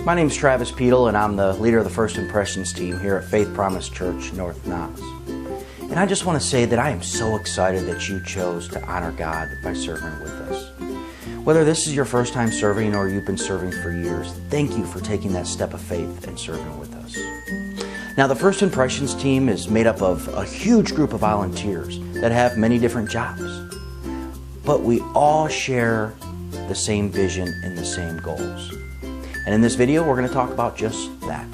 My name's Travis Peedle, and I'm the leader of the First Impressions team here at Faith Promise Church, North Knox. And I just want to say that I am so excited that you chose to honor God by serving with us. Whether this is your first time serving or you've been serving for years, thank you for taking that step of faith and serving with us. Now, the First Impressions team is made up of a huge group of volunteers that have many different jobs. But we all share the same vision and the same goals. And in this video, we're going to talk about just that.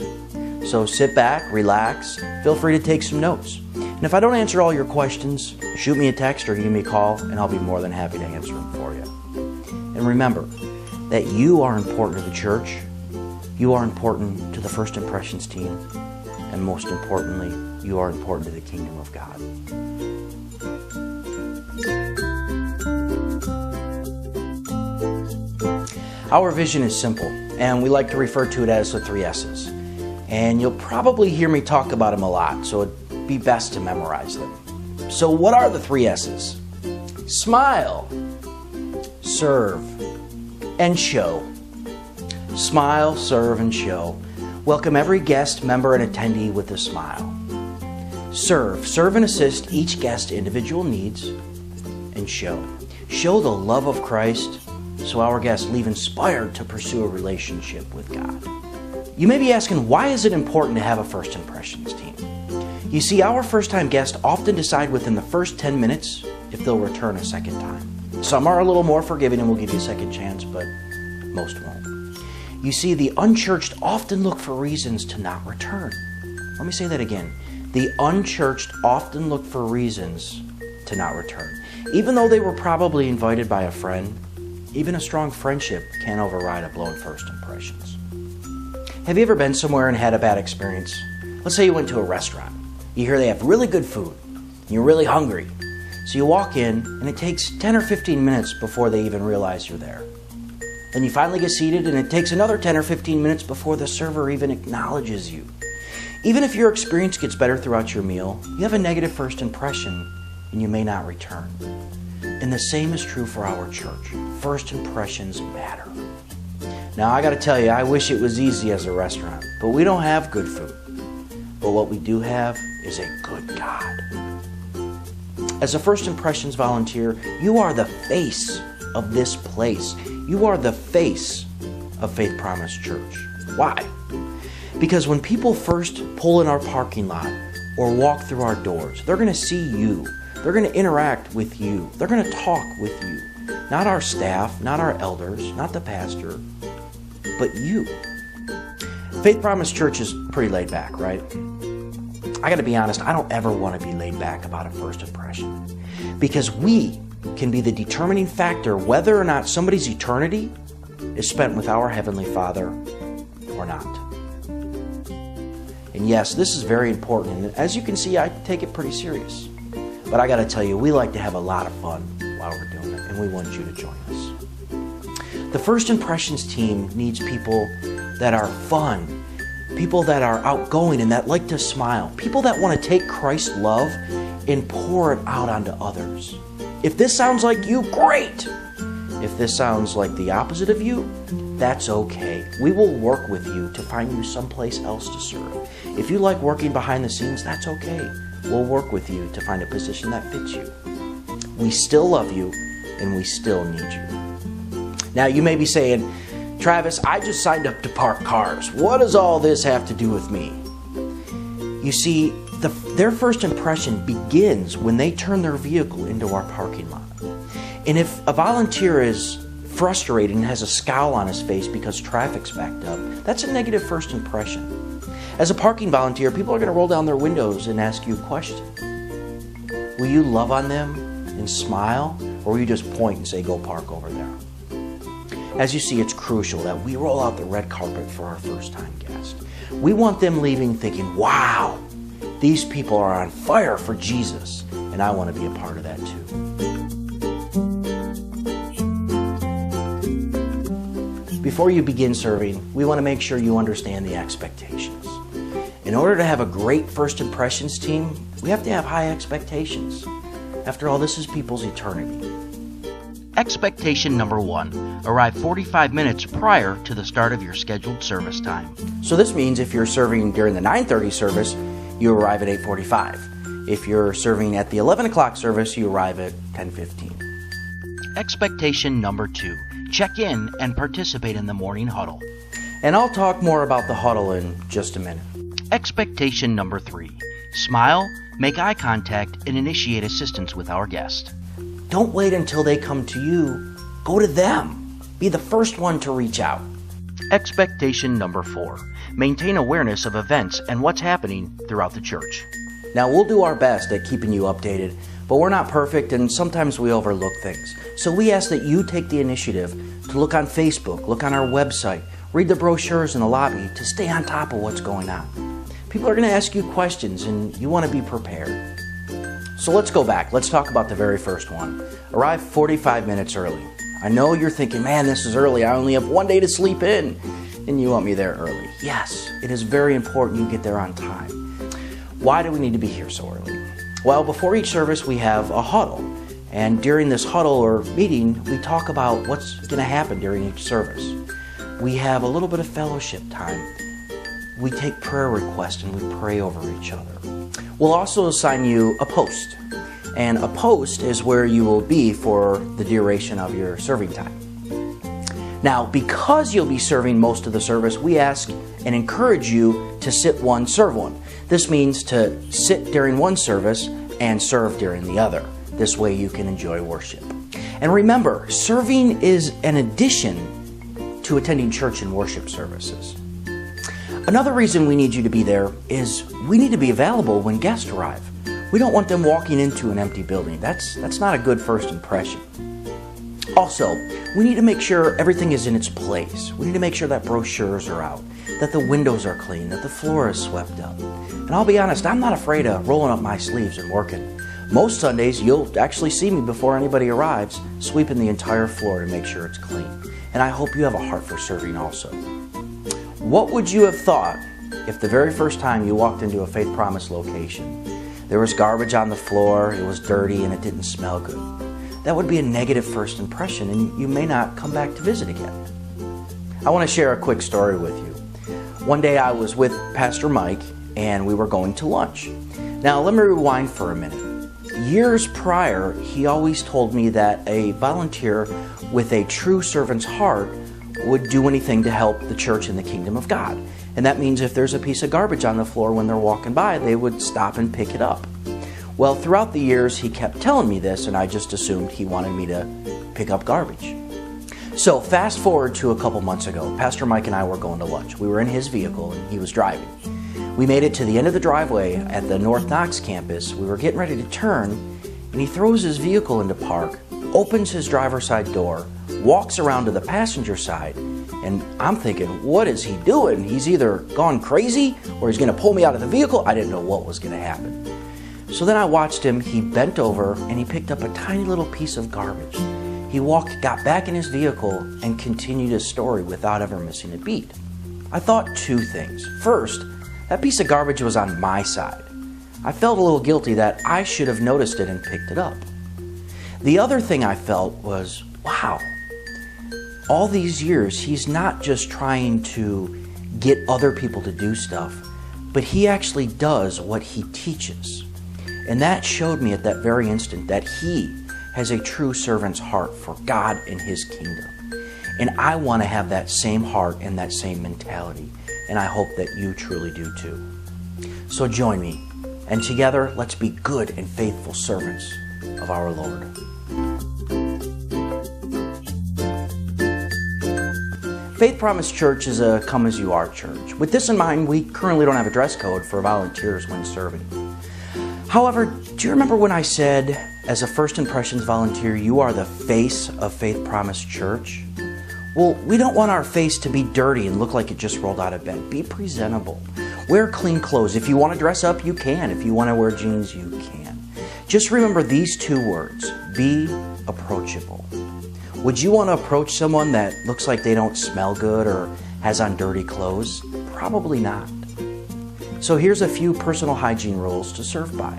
So sit back, relax, feel free to take some notes. And if I don't answer all your questions, shoot me a text or give me a call, and I'll be more than happy to answer them for you. And remember that you are important to the church, you are important to the First Impressions team, and most importantly, you are important to the kingdom of God. Our vision is simple, and we like to refer to it as the 3 S's. And you'll probably hear me talk about them a lot, so it'd be best to memorize them. So what are the 3 S's? Smile, serve, and show. Smile, serve, and show. Welcome every guest, member, and attendee with a smile. Serve. Serve and assist each guest's individual needs. And show. Show the love of Christ so our guests leave inspired to pursue a relationship with God. You may be asking, why is it important to have a First Impressions team? You see, our first-time guests often decide within the first 10 minutes if they'll return a second time. Some are a little more forgiving and will give you a second chance, but most won't. You see, the unchurched often look for reasons to not return. Let me say that again. The unchurched often look for reasons to not return. Even though they were probably invited by a friend, even a strong friendship can't override a blown first impressions. Have you ever been somewhere and had a bad experience? Let's say you went to a restaurant. You hear they have really good food, and you're really hungry. So you walk in, and it takes 10 or 15 minutes before they even realize you're there. Then you finally get seated, and it takes another 10 or 15 minutes before the server even acknowledges you. Even if your experience gets better throughout your meal, you have a negative first impression, and you may not return. And the same is true for our church. First impressions matter. Now, I got to tell you, I wish it was easy as a restaurant, but we don't have good food. But what we do have is a good God. As a First Impressions volunteer, you are the face of this place. You are the face of Faith Promise Church. Why? Because when people first pull in our parking lot or walk through our doors, they're going to see you. They're going to interact with you. They're going to talk with you. Not our staff, not our elders, not the pastor, but you. Faith Promise Church is pretty laid back, right? I got to be honest, I don't ever want to be laid back about a first impression. Because we can be the determining factor whether or not somebody's eternity is spent with our Heavenly Father or not. And yes, this is very important. And as you can see, I take it pretty serious. But I got to tell you, we like to have a lot of fun while we're doing it, and we want you to join us. The First Impressions team needs people that are fun, people that are outgoing and that like to smile, people that want to take Christ's love and pour it out onto others. If this sounds like you, great! If this sounds like the opposite of you, that's okay. We will work with you to find you someplace else to serve. If you like working behind the scenes, that's okay. We'll work with you to find a position that fits you. We still love you, and we still need you. Now, you may be saying, Travis, I just signed up to park cars. What does all this have to do with me? You see, their first impression begins when they turn their vehicle into our parking lot. And if a volunteer is frustrated and has a scowl on his face because traffic's backed up, that's a negative first impression. As a parking volunteer, people are going to roll down their windows and ask you a question. Will you love on them and smile, or will you just point and say, go park over there? As you see, it's crucial that we roll out the red carpet for our first-time guest. We want them leaving thinking, wow, these people are on fire for Jesus, and I want to be a part of that too. Before you begin serving, we want to make sure you understand the expectations. In order to have a great First Impressions team, we have to have high expectations. After all, this is people's eternity. Expectation number 1, arrive 45 minutes prior to the start of your scheduled service time. So this means if you're serving during the 9:30 service, you arrive at 8:45. If you're serving at the 11 o'clock service, you arrive at 10:15. Expectation number 2, check in and participate in the morning huddle. And I'll talk more about the huddle in just a minute. Expectation number 3, smile, make eye contact, and initiate assistance with our guest. Don't wait until they come to you. Go to them. Be the first one to reach out. Expectation number 4, maintain awareness of events and what's happening throughout the church. Now, we'll do our best at keeping you updated, but we're not perfect and sometimes we overlook things. So we ask that you take the initiative to look on Facebook, look on our website, read the brochures in the lobby to stay on top of what's going on. People are going to ask you questions and you want to be prepared. So let's go back. Let's talk about the very first one. Arrive 45 minutes early. I know you're thinking, man, this is early. I only have one day to sleep in. And you want me there early. Yes, it is very important you get there on time. Why do we need to be here so early? Well, before each service, we have a huddle. And during this huddle or meeting, we talk about what's going to happen during each service. We have a little bit of fellowship time. We take prayer requests and we pray over each other. We'll also assign you a post. And a post is where you will be for the duration of your serving time. Now, because you'll be serving most of the service, we ask and encourage you to sit one, serve one. This means to sit during one service and serve during the other. This way you can enjoy worship. And remember, serving is an addition to attending church and worship services. Another reason we need you to be there is we need to be available when guests arrive. We don't want them walking into an empty building. That's not a good first impression. Also, we need to make sure everything is in its place. We need to make sure that brochures are out, that the windows are clean, that the floor is swept up. And I'll be honest, I'm not afraid of rolling up my sleeves and working. Most Sundays, you'll actually see me before anybody arrives, sweeping the entire floor to make sure it's clean. And I hope you have a heart for serving also. What would you have thought if the very first time you walked into a Faith Promise location, there was garbage on the floor, it was dirty, and it didn't smell good? That would be a negative first impression, and you may not come back to visit again. I want to share a quick story with you. One day I was with Pastor Mike, and we were going to lunch. Now, let me rewind for a minute. Years prior, he always told me that a volunteer with a true servant's heart would do anything to help the church and the kingdom of God. And that means if there's a piece of garbage on the floor when they're walking by, they would stop and pick it up. Well, throughout the years, he kept telling me this, and I just assumed he wanted me to pick up garbage. So fast forward to a couple months ago, Pastor Mike and I were going to lunch. We were in his vehicle, and he was driving. We made it to the end of the driveway at the North Knox campus. We were getting ready to turn, and he throws his vehicle into park, opens his driver's side door, walks around to the passenger side, and I'm thinking, what is he doing? He's either gone crazy or he's going to pull me out of the vehicle. I didn't know what was going to happen. So then I watched him. He bent over and he picked up a tiny little piece of garbage. He got back in his vehicle and continued his story without ever missing a beat. I thought two things. First, that piece of garbage was on my side. I felt a little guilty that I should have noticed it and picked it up. The other thing I felt was, wow, all these years, he's not just trying to get other people to do stuff, but he actually does what he teaches. And that showed me at that very instant that he has a true servant's heart for God and his kingdom. And I want to have that same heart and that same mentality. And I hope that you truly do too. So join me, and together let's be good and faithful servants of our Lord. Faith Promise Church is a come-as-you-are church. With this in mind, we currently don't have a dress code for volunteers when serving. However, do you remember when I said, as a First Impressions volunteer, you are the face of Faith Promise Church? Well, we don't want our face to be dirty and look like it just rolled out of bed. Be presentable. Wear clean clothes. If you want to dress up, you can. If you want to wear jeans, you can. Just remember these two words, be approachable. Would you want to approach someone that looks like they don't smell good or has on dirty clothes? Probably not. So here's a few personal hygiene rules to serve by.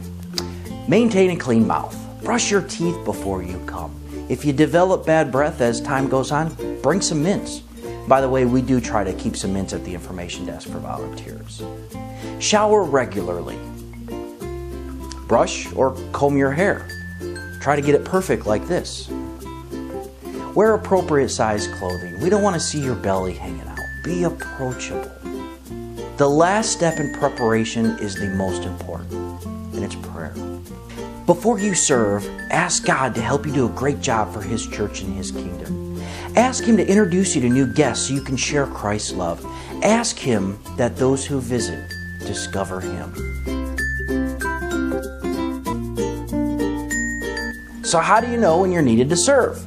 Maintain a clean mouth. Brush your teeth before you come. If you develop bad breath as time goes on, bring some mints. By the way, we do try to keep some mints at the information desk for volunteers. Shower regularly. Brush or comb your hair. Try to get it perfect like this. Wear appropriate size clothing. We don't want to see your belly hanging out. Be approachable. The last step in preparation is the most important, and it's prayer. Before you serve, ask God to help you do a great job for His church and His kingdom. Ask Him to introduce you to new guests so you can share Christ's love. Ask Him that those who visit discover Him. So how do you know when you're needed to serve?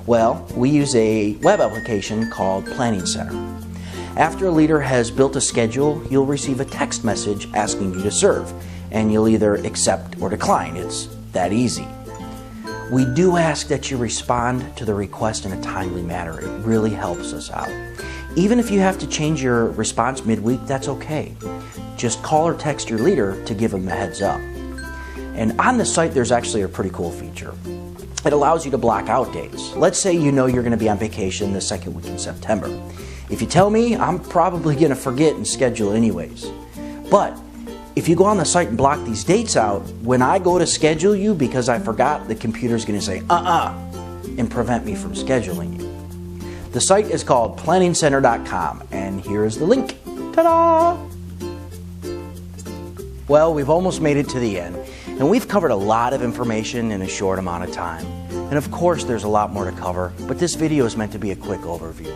Well, we use a web application called Planning Center. After a leader has built a schedule, you'll receive a text message asking you to serve, and you'll either accept or decline. It's that easy. We do ask that you respond to the request in a timely manner. It really helps us out. Even if you have to change your response midweek, that's okay. Just call or text your leader to give them a heads up. And on the site, there's actually a pretty cool feature. It allows you to block out dates. Let's say you know you're going to be on vacation the second week in September. If you tell me, I'm probably going to forget and schedule anyways. But if you go on the site and block these dates out, when I go to schedule you because I forgot, the computer's going to say, and prevent me from scheduling you. The site is called planningcenter.com, and here is the link. Ta-da! Well, we've almost made it to the end, and we've covered a lot of information in a short amount of time. And of course, there's a lot more to cover, but this video is meant to be a quick overview.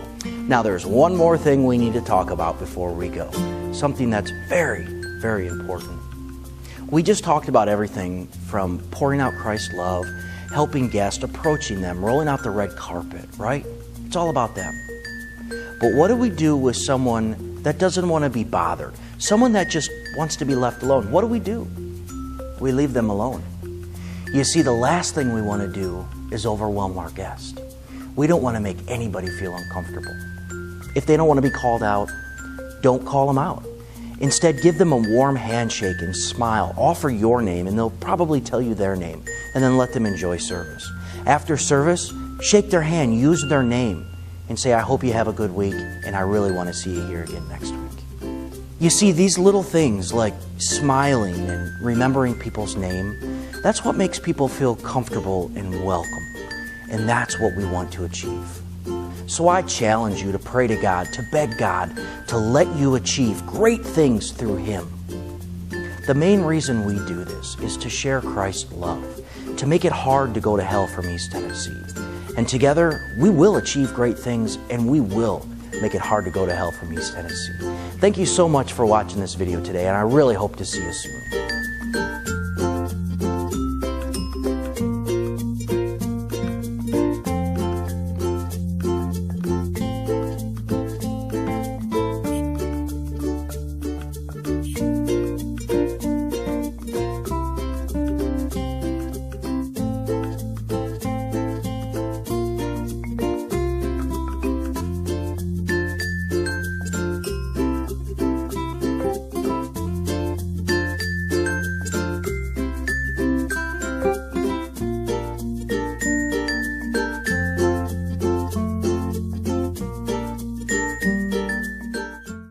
Now, there's one more thing we need to talk about before we go, something that's very, very important. We just talked about everything from pouring out Christ's love, helping guests, approaching them, rolling out the red carpet, right? It's all about them. But what do we do with someone that doesn't want to be bothered? Someone that just wants to be left alone? What do? We leave them alone. You see, the last thing we want to do is overwhelm our guest. We don't want to make anybody feel uncomfortable. If they don't want to be called out, don't call them out. Instead, give them a warm handshake and smile. Offer your name, and they'll probably tell you their name, and then let them enjoy service. After service, shake their hand, use their name, and say, I hope you have a good week, and I really want to see you here again next week. You see, these little things like smiling and remembering people's name, that's what makes people feel comfortable and welcome. And that's what we want to achieve. So I challenge you to pray to God, to beg God to let you achieve great things through Him. The main reason we do this is to share Christ's love, to make it hard to go to hell from East Tennessee. And together, we will achieve great things, and we will make it hard to go to hell from East Tennessee. Thank you so much for watching this video today, and I really hope to see you soon.